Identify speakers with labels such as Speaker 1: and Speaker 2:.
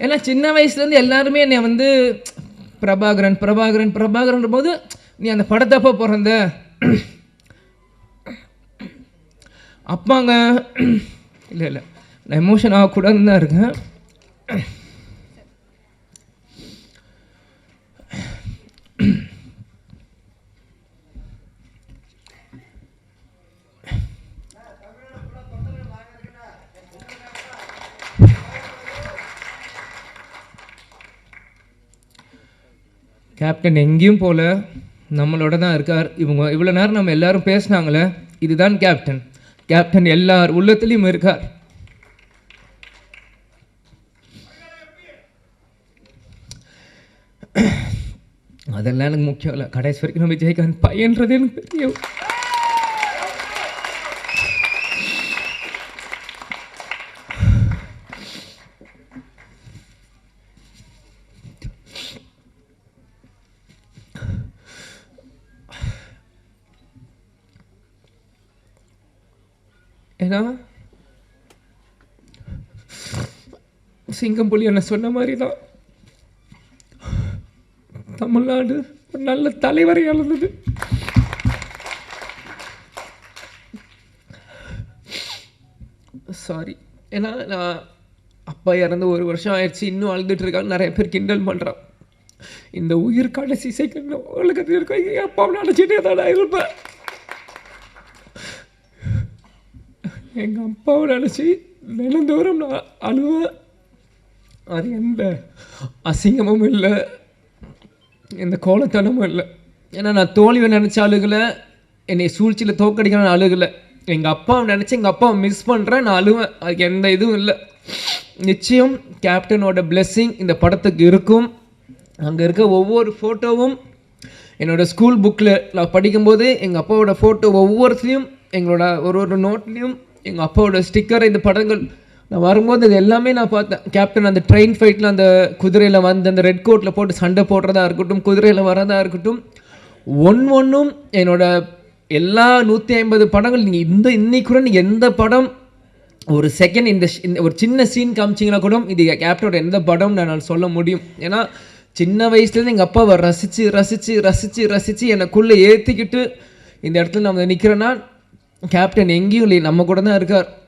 Speaker 1: ஏன்னா சின்ன வயசுலேருந்து எல்லாருமே என்னை வந்து பிரபாகரன் பிரபாகரன் பிரபாகரன்ற போது நீ அந்த படத்தப்போ பிறந்த அப்பாங்க இல்லை இல்லை நான் எமோஷன் ஆகக்கூடாதுன்னு தான் இருக்கேன். கேப்டன் எங்கேயும் போல நம்மளோட தான் இருக்கார். இவங்க இவ்வளோ நேரம் நம்ம எல்லாரும் பேசினாங்களே, இதுதான் கேப்டன். கேப்டன் எல்லார் உள்ளத்துலேயும் இருக்கார். அதெல்லாம் எனக்கு முக்கியம் இல்லை. கடைசி வரைக்கும் நம்ம விஜயகாந்த் பையன்றது எனக்கு தெரியும். ஏன்னா சிங்கம்புலி என்ன சொன்ன மாதிரி தான் தமிழ்நாடு ஒரு நல்ல தலைவரை இழந்தது. சாரி. ஏன்னா நான் அப்பா இறந்து 1 வருஷம் ஆயிடுச்சு, இன்னும் அழுதுட்டு இருக்காங்க. நிறைய பேர் கிண்டல் பண்ணுறான். இந்த உயிர் கடைசி செகண்ட் உலகத்தில் இருக்க எங்கள் அப்பாவை நினச்சிட்டே தான் இருப்பேன். எங்கள் அப்பாவை நினச்சி தினந்தோறும் நான் அழுவேன். அது எந்த அசிங்கமும் இல்லை, எந்த கோலத்தனமும் இல்லை. ஏன்னா நான் தோல்வியை நினச்ச அழுகலை, என்னை சூழ்ச்சியில் தோக்கடிக்கணும்னு அழுகலை. எங்கள் அப்பாவை நினச்சி எங்கள் அப்பாவை மிஸ் பண்ணுறேன், நான் அழுவேன். அதுக்கு எந்த இதுவும் இல்லை. நிச்சயம் கேப்டனோட பிளெஸ்ஸிங் இந்த படத்துக்கு இருக்கும். அங்கே இருக்க ஒவ்வொரு ஃபோட்டோவும் என்னோடய ஸ்கூல் புக்கில் நான் படிக்கும்போது எங்கள் அப்பாவோட ஃபோட்டோ ஒவ்வொருத்தையும் எங்களோட ஒரு நோட்லேயும் எங்கள் அப்பாவோட ஸ்டிக்கர், இந்த படங்கள் நான் வரும்போது இது எல்லாமே நான் பார்த்தேன். கேப்டன் அந்த ட்ரெயின் ஃபைட்டில் அந்த குதிரையில் வந்து அந்த ரெட் கோட்டில் போட்டு சண்டை போடுறதா இருக்கட்டும், குதிரையில் வரதா இருக்கட்டும், ஒன்றும் என்னோட எல்லா 150 படங்கள் நீங்கள் இன்னைக்கு கூட நீங்கள் எந்த படம் ஒரு செகண்ட் இந்த ஒரு சின்ன சீன் காமிச்சிங்கன்னா கூட இது கேப்டனோட எந்த படம் நான் சொல்ல முடியும். ஏன்னா சின்ன வயசுலேருந்து எங்கள் அப்பாவை ரசித்து ரசித்து ரசித்து ரசித்து எனக்குள்ளே ஏற்றிக்கிட்டு இந்த இடத்துல நம்ம நிற்கிறேன்னா கேப்டன் எங்கேயும் இல்லை, நம்ம கூட தான் இருக்கார்.